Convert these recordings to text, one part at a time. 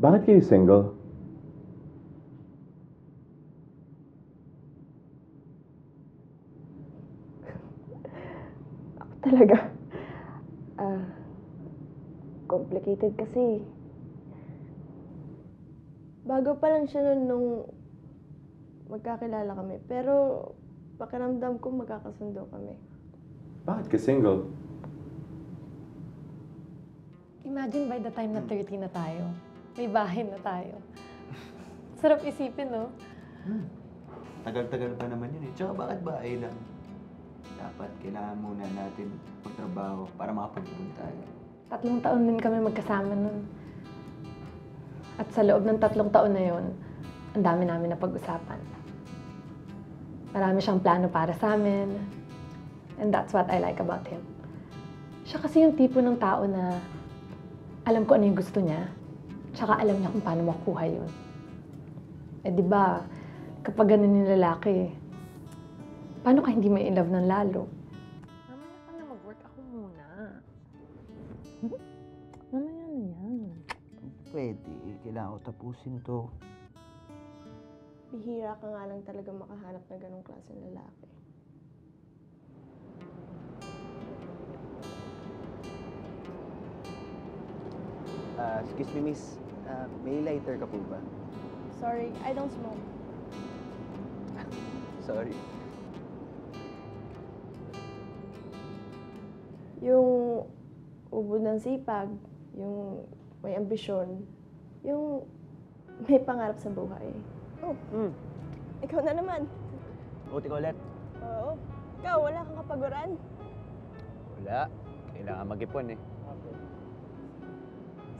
Bakit kayo single? Ako talaga. Ah, complicated kasi. Bago pa lang siya nung magkakilala kami. Pero pakiramdam ko magkakasundo kami. Bakit ka single? Imagine by the time na 30 na tayo, may bahay na tayo. Sarap isipin, no? Tagal-tagal pa naman yun eh. Tsaka bakit bahay lang? Dapat kailangan muna natin magtrabaho para makapag-ipon tayo. 3 taon din kami magkasama nun. At sa loob ng 3 taon na yon, ang dami namin na pag-usapan. Marami siyang plano para sa amin. And that's what I like about him. Siya kasi yung tipo ng tao na alam ko ano yung gusto niya, tsaka alam niya kung paano makuha yun. Eh di ba, kapag ganun yung lalaki, paano ka hindi may in love ng lalo? Mamaya ka na mag-work, ako muna. Mamaya na yan. Pwede. Kailangan ko tapusin to. Bihira ka nga lang talaga makahanap ng ganong klaseng lalaki. Excuse me, miss. May lighter ka po ba? Sorry, I don't smoke. Sorry. Yung ubod ng sipag, yung may ambisyon, yung may pangarap sa buhay. Oh, ikaw na naman. Buti ko ulit. Oo. Ikaw, wala kang kapaguran. Wala. Kailangan mag-ipon eh.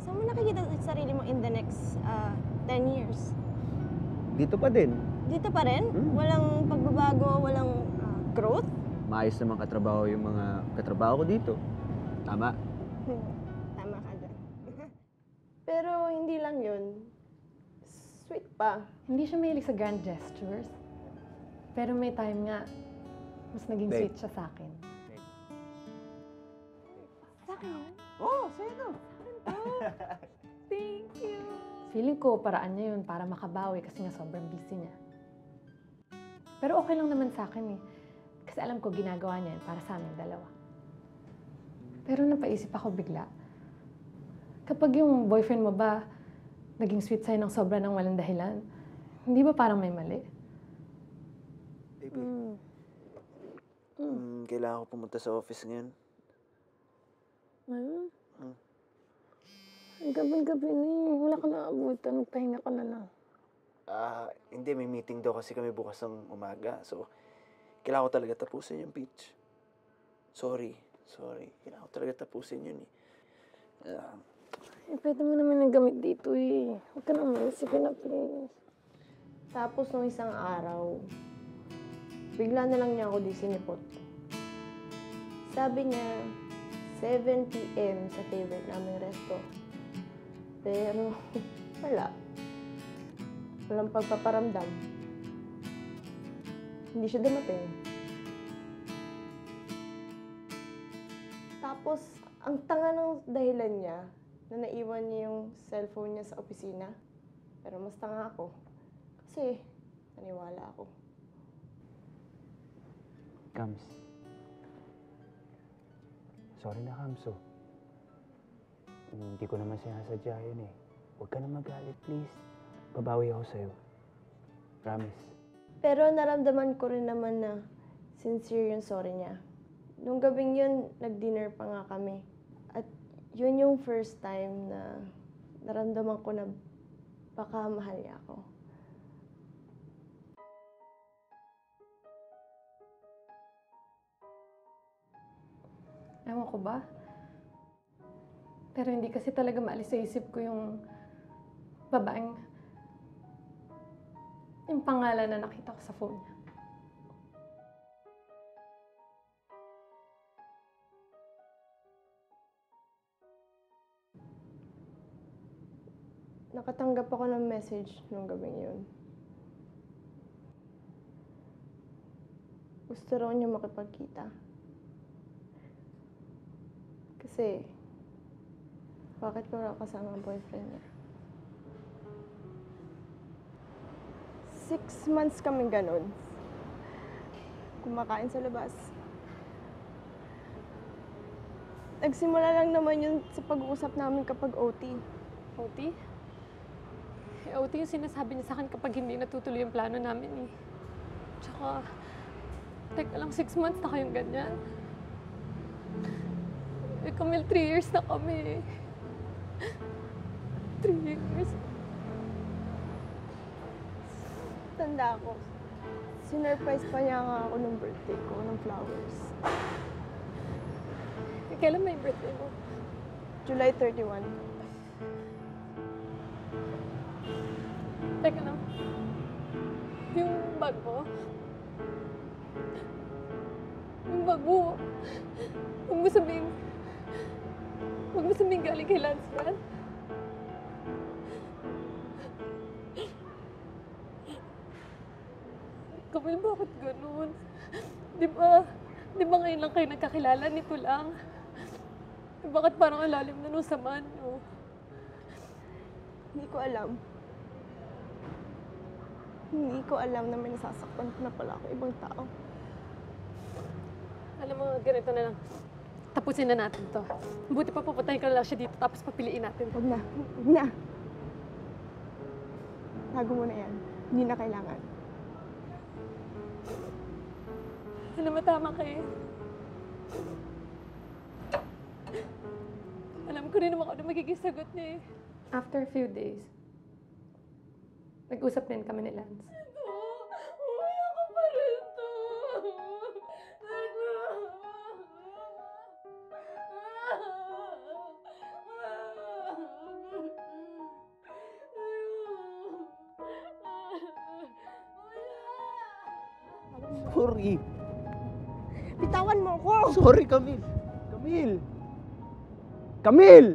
Saan mo nakikita sa sarili mo in the next 10 years? Dito pa din. Dito pa rin? Walang pagbabago, walang growth? Maayos naman katrabaho yung mga katrabaho ko dito. Tama? Tama ka dyan. Pero hindi lang yun. Sweet pa. Hindi siya mahilig sa grand gestures. Pero may time nga, mas naging Babe. sweet siya sa akin. Sa akin? Oh, sa'yo to. Thank you! Feeling ko, paraan niya yun para makabawi kasi nga sobrang busy niya. Pero okay lang naman sa akin eh. Kasi alam ko ginagawa niya yun para sa aming dalawa. Pero napaisip ako bigla. Kapag yung boyfriend mo ba naging sweet sa'yo ng sobra ng walang dahilan, hindi ba parang may mali? Baby. Kailangan ko pumunta sa office ngayon. Ayun. Ang gabi-gabi na eh. Wala ka na abutan. Magpahinga ka na lang. Hindi. May meeting daw kasi kami bukas ng umaga. So, kailangan ko talaga tapusin yung pitch. Sorry. Kailangan ko talaga tapusin yun eh. Pwede mo naman nagamit dito eh. Huwag ka naman. Sige na, please. Tapos nung isang araw, bigla na lang niya ako di sinipot. Sabi niya, 7 p.m. sa favorite naming resto. Pero, wala. Walang pagpaparamdam. Hindi siya dumating. Tapos, ang tanga ng dahilan niya, na naiwan niya yung cellphone niya sa opisina. Pero mas tanga ako. Kasi, naniwala ako. Kams. Sorry na, Kams. Hindi ko naman sinasadya yun eh. Huwag ka na magalit, please. Babawi ako sa'yo. Promise. Pero naramdaman ko rin naman na sincere yung sorry niya. Nung gabing yun, nag-dinner pa nga kami. At yun yung first time na naramdaman ko na baka mahal niya ako. Ewan ko ba? Pero hindi kasi talaga maalis sa isip ko yung babaeng yung pangalan na nakita ko sa phone niya. Nakatanggap ako ng message nung gabing yun. Gusto raw niya makipagkita. Kasi, bakit ko raw kasama ang boyfriend niya? 6 months kami ganun. Kumakain sa labas. Nagsimula lang naman yun sa pag-uusap namin kapag OT. OT? Eh, OT yung sinasabi niya sa akin kapag hindi natutuloy yung plano namin eh. Tsaka, teka lang, 6 months na kayong ganyan. Eh, Camille, 3 years na kami. 3 years. Tanda ko, sinurprise pa niya nga ako nung birthday ko ng flowers. Eh, kailan may birthday mo? July 31. Teka lang. Yung bag mo? Yung bag mo, huwag mo sabihin galing kay Lance yan. Camille, bakit ganun? Di ba ngayon lang kayo nagkakilala? Nito lang. Eh, bakit parang ang lalim na nung samahan nyo? Hindi ko alam. Hindi ko alam na may nasasaktan na pala ako ibang tao. Alam mo, ganito na lang. Tapusin na natin to. Buti pa papatayin ko na lang siya dito tapos papiliin natin. Huwag na. Huwag na. Tago mo na yan. Hindi na kailangan. Alam mo, tama kayo. Alam ko rin naman kung ano magiging sagot niya eh. After a few days, nag-usap din kami ni Lance. Uy, ako pa rin to. Sorry. Bitawan mo ako! Sorry, Camille. Camille! Camille!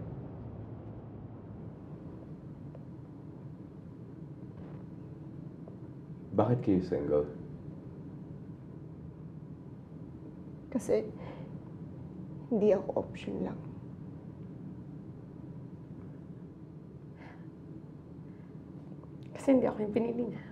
Bakit kayo single? Kasi, hindi ako option lang. Kasi hindi ako yung pinili niya.